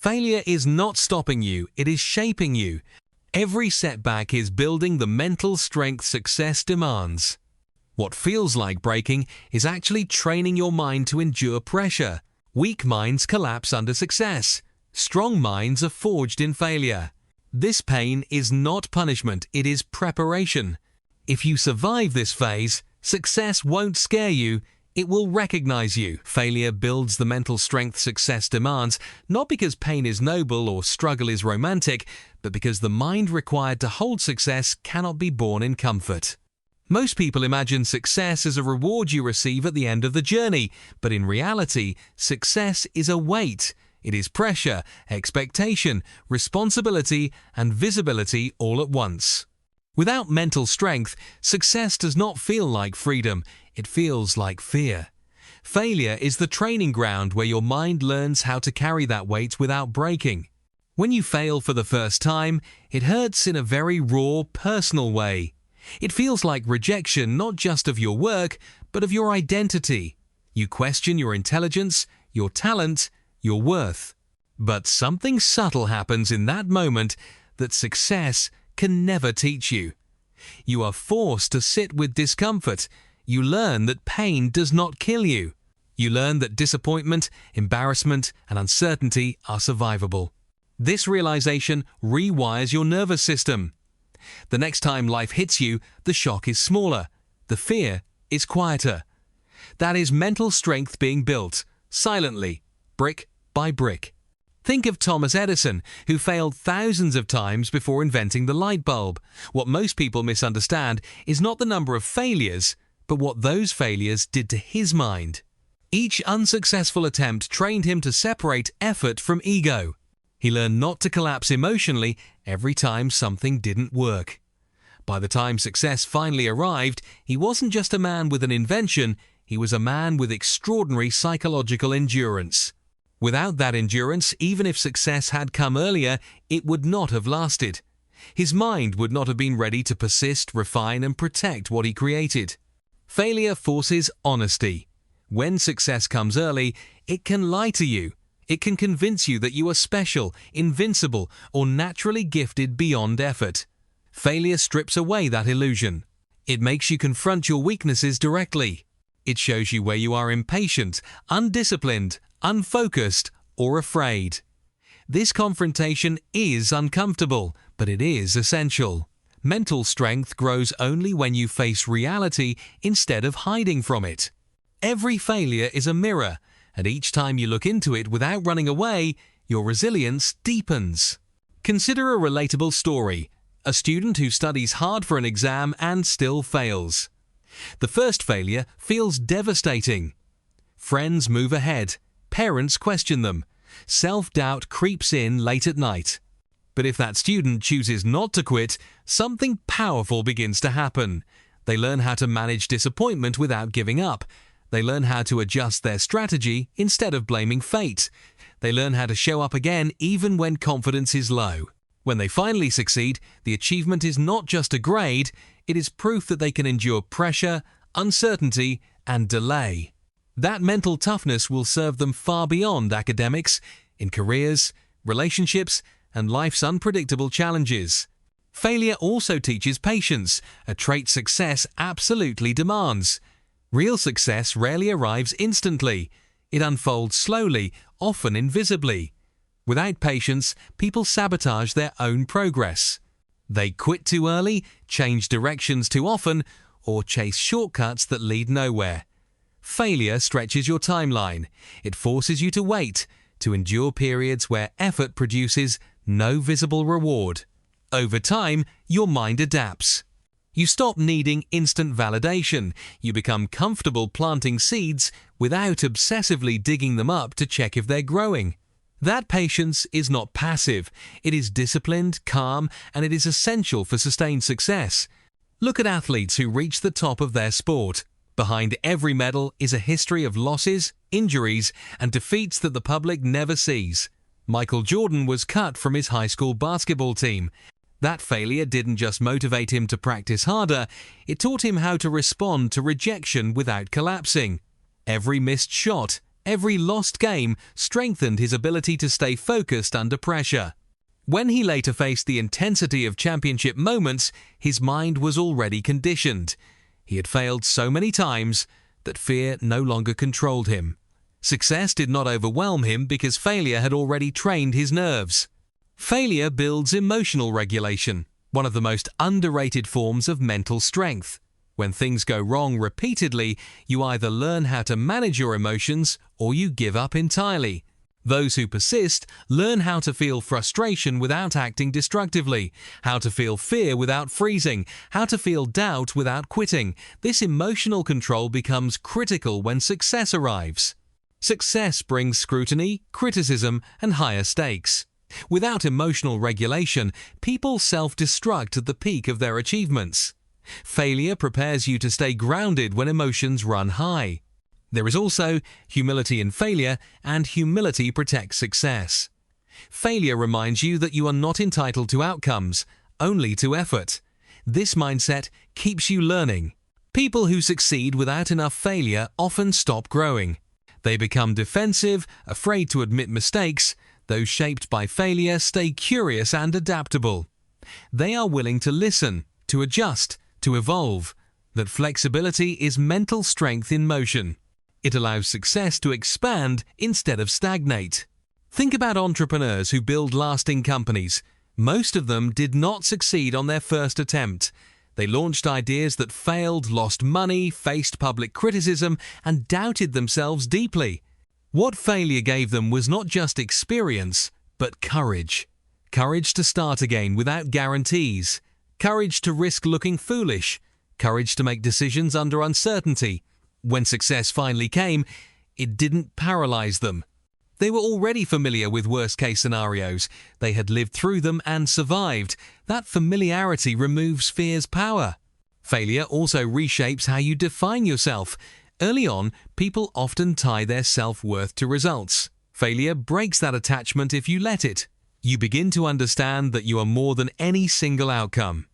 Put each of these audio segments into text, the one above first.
Failure is not stopping you, it is shaping you. Every setback is building the mental strength success demands. What feels like breaking is actually training your mind to endure pressure. Weak minds collapse under success. Strong minds are forged in failure. This pain is not punishment, it is preparation. If you survive this phase, success won't scare you, it will recognize you. Failure builds the mental strength success demands, not because pain is noble or struggle is romantic, but because the mind required to hold success cannot be born in comfort. Most people imagine success as a reward you receive at the end of the journey, but in reality, success is a weight. It is pressure, expectation, responsibility, and visibility all at once. Without mental strength, success does not feel like freedom, it feels like fear. Failure is the training ground where your mind learns how to carry that weight without breaking. When you fail for the first time, it hurts in a very raw, personal way. It feels like rejection not just of your work, but of your identity. You question your intelligence, your talent, your worth. But something subtle happens in that moment that success can never teach you. You are forced to sit with discomfort. You learn that pain does not kill you. You learn that disappointment, embarrassment, and uncertainty are survivable. This realization rewires your nervous system. The next time life hits you, the shock is smaller. The fear is quieter. That is mental strength being built, silently, brick by brick. Think of Thomas Edison, who failed thousands of times before inventing the light bulb. What most people misunderstand is not the number of failures, but what those failures did to his mind. Each unsuccessful attempt trained him to separate effort from ego. He learned not to collapse emotionally every time something didn't work. By the time success finally arrived, he wasn't just a man with an invention, he was a man with extraordinary psychological endurance. Without that endurance, even if success had come earlier, it would not have lasted. His mind would not have been ready to persist, refine, and protect what he created. Failure forces honesty. When success comes early, it can lie to you. It can convince you that you are special, invincible, or naturally gifted beyond effort. Failure strips away that illusion. It makes you confront your weaknesses directly. It shows you where you are impatient, undisciplined, unfocused, or afraid. This confrontation is uncomfortable, but it is essential. Mental strength grows only when you face reality instead of hiding from it. Every failure is a mirror, and each time you look into it without running away, your resilience deepens. Consider a relatable story. A student who studies hard for an exam and still fails. The first failure feels devastating. Friends move ahead. Parents question them. Self-doubt creeps in late at night. But if that student chooses not to quit, something powerful begins to happen. They learn how to manage disappointment without giving up. They learn how to adjust their strategy instead of blaming fate. They learn how to show up again even when confidence is low. When they finally succeed, the achievement is not just a grade, it is proof that they can endure pressure, uncertainty, and delay. That mental toughness will serve them far beyond academics, in careers, relationships, and life's unpredictable challenges. Failure also teaches patience, a trait success absolutely demands. Real success rarely arrives instantly. It unfolds slowly, often invisibly. Without patience, people sabotage their own progress. They quit too early, change directions too often, or chase shortcuts that lead nowhere. Failure stretches your timeline. It forces you to wait, to endure periods where effort produces no visible reward. Over time, your mind adapts. You stop needing instant validation. You become comfortable planting seeds without obsessively digging them up to check if they're growing. That patience is not passive. It is disciplined, calm, and it is essential for sustained success. Look at athletes who reach the top of their sport. Behind every medal is a history of losses, injuries, and defeats that the public never sees. Michael Jordan was cut from his high school basketball team. That failure didn't just motivate him to practice harder, it taught him how to respond to rejection without collapsing. Every missed shot, Every lost game strengthened his ability to stay focused under pressure. When he later faced the intensity of championship moments, his mind was already conditioned. He had failed so many times that fear no longer controlled him. Success did not overwhelm him because failure had already trained his nerves. Failure builds emotional regulation, one of the most underrated forms of mental strength. When things go wrong repeatedly, you either learn how to manage your emotions or you give up entirely. Those who persist learn how to feel frustration without acting destructively, how to feel fear without freezing, how to feel doubt without quitting. This emotional control becomes critical when success arrives. Success brings scrutiny, criticism, and higher stakes. Without emotional regulation, people self-destruct at the peak of their achievements. Failure prepares you to stay grounded when emotions run high. There is also humility in failure, and humility protects success. Failure reminds you that you are not entitled to outcomes, only to effort. This mindset keeps you learning. People who succeed without enough failure often stop growing. They become defensive, afraid to admit mistakes. Those shaped by failure stay curious and adaptable. They are willing to listen, to adjust, to evolve. That flexibility is mental strength in motion. It allows success to expand instead of stagnate. Think about entrepreneurs who build lasting companies. Most of them did not succeed on their first attempt. They launched ideas that failed, lost money, faced public criticism, and doubted themselves deeply. What failure gave them was not just experience, but courage. Courage to start again without guarantees. Courage to risk looking foolish. Courage to make decisions under uncertainty. When success finally came, it didn't paralyze them. They were already familiar with worst-case scenarios. They had lived through them and survived. That familiarity removes fear's power. Failure also reshapes how you define yourself. Early on, people often tie their self-worth to results. Failure breaks that attachment if you let it. You begin to understand that you are more than any single outcome.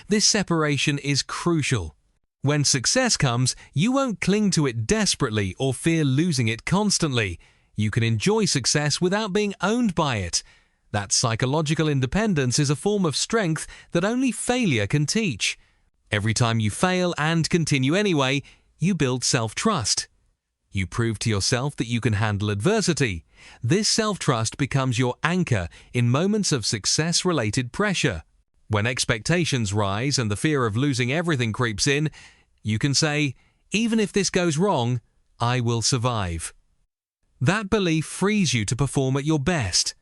This separation is crucial. When success comes, you won't cling to it desperately or fear losing it constantly. You can enjoy success without being owned by it. That psychological independence is a form of strength that only failure can teach. Every time you fail and continue anyway, you build self-trust. You prove to yourself that you can handle adversity. This self-trust becomes your anchor in moments of success-related pressure. When expectations rise and the fear of losing everything creeps in, you can say, "Even if this goes wrong, I will survive." That belief frees you to perform at your best.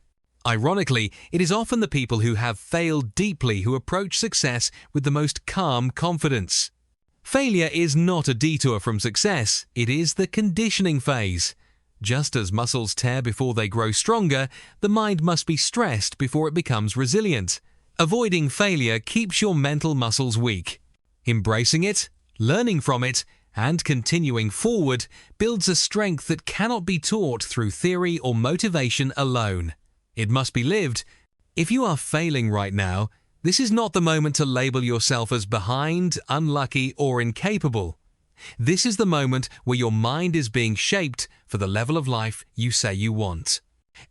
Ironically, it is often the people who have failed deeply who approach success with the most calm confidence. Failure is not a detour from success, it is the conditioning phase. Just as muscles tear before they grow stronger, the mind must be stressed before it becomes resilient. Avoiding failure keeps your mental muscles weak. Embracing it, learning from it, and continuing forward builds a strength that cannot be taught through theory or motivation alone. It must be lived. If you are failing right now, this is not the moment to label yourself as behind, unlucky, or incapable. This is the moment where your mind is being shaped for the level of life you say you want.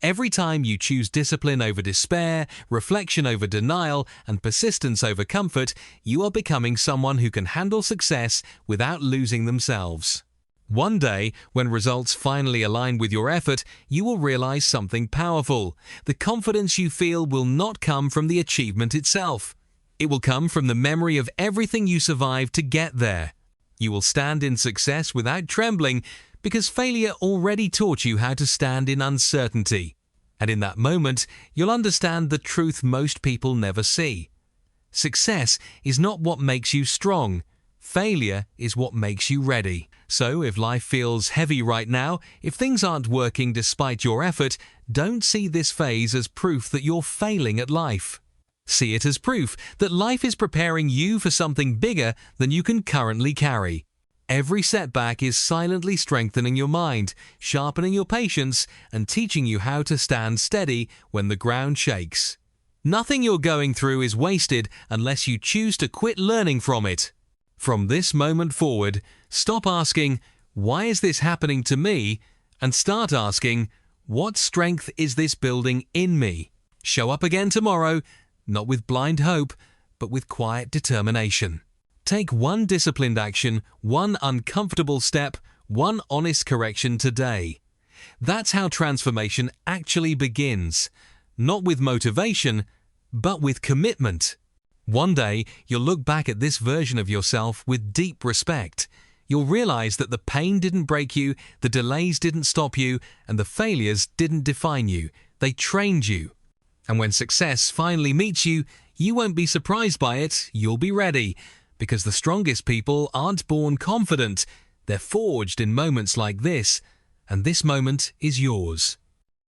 Every time you choose discipline over despair, reflection over denial, and persistence over comfort, you are becoming someone who can handle success without losing themselves. One day, when results finally align with your effort, you will realize something powerful. The confidence you feel will not come from the achievement itself. It will come from the memory of everything you survived to get there. You will stand in success without trembling because failure already taught you how to stand in uncertainty. And in that moment, you'll understand the truth most people never see. Success is not what makes you strong. Failure is what makes you ready. So if life feels heavy right now, if things aren't working despite your effort, don't see this phase as proof that you're failing at life. See it as proof that life is preparing you for something bigger than you can currently carry. Every setback is silently strengthening your mind, sharpening your patience, and teaching you how to stand steady when the ground shakes. Nothing you're going through is wasted unless you choose to quit learning from it. From this moment forward, stop asking, "Why is this happening to me?" and start asking, what strength is this building in me? Show up again tomorrow, not with blind hope, but with quiet determination. Take one disciplined action, one uncomfortable step, one honest correction today. That's how transformation actually begins, not with motivation, but with commitment. One day, you'll look back at this version of yourself with deep respect. You'll realize that the pain didn't break you, the delays didn't stop you, and the failures didn't define you. They trained you. And when success finally meets you, you won't be surprised by it, you'll be ready. Because the strongest people aren't born confident, they're forged in moments like this, and this moment is yours.